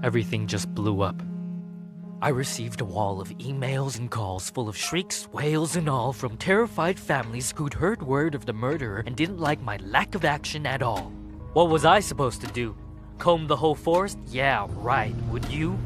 everything just blew up. I received a wall of emails and calls full of shrieks, wails, and all from terrified families who'd heard word of the murderer and didn't like my lack of action at all. What was I supposed to do? Comb the whole forest? Yeah, right. Would you?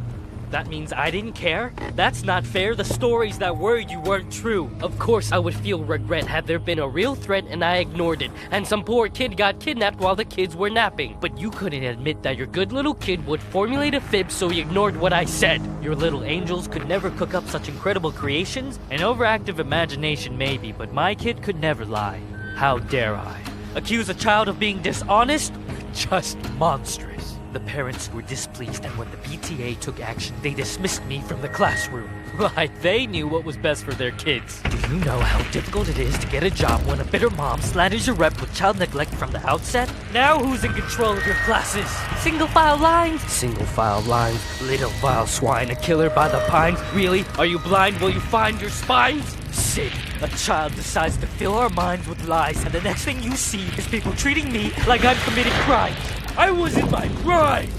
That means I didn't care? That's not fair. The stories that were you weren't true. Of course I would feel regret had there been a real threat and I ignored it, and some poor kid got kidnapped while the kids were napping. But you couldn't admit that your good little kid would formulate a fib, so you ignored what I said. Your little angels could never cook up such incredible creations. An overactive imagination maybe, but my kid could never lie. How dare I? Accuse a child of being dishonest? Just monstrous. The parents were displeased, and when the PTA took action, they dismissed me from the classroom. Like they knew what was best for their kids. Do you know how difficult it is to get a job when a bitter mom slanders your rep with child neglect from the outset? Now who's in control of your classes? Single file lines? Single file lines. Little vile swine, a killer by the pines. Really? Are you blind? Will you find your spines? Sid, a child decides to fill our minds with lies, and the next thing you see is people treating me like I'm committing crimes. I was in my prime!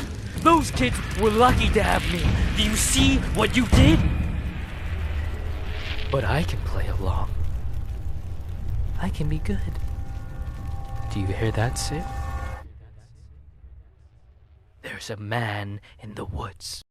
Those kids were lucky to have me. Do you see what you did? But I can play along. I can be good. Do you hear that, Sid? There's a man in the woods.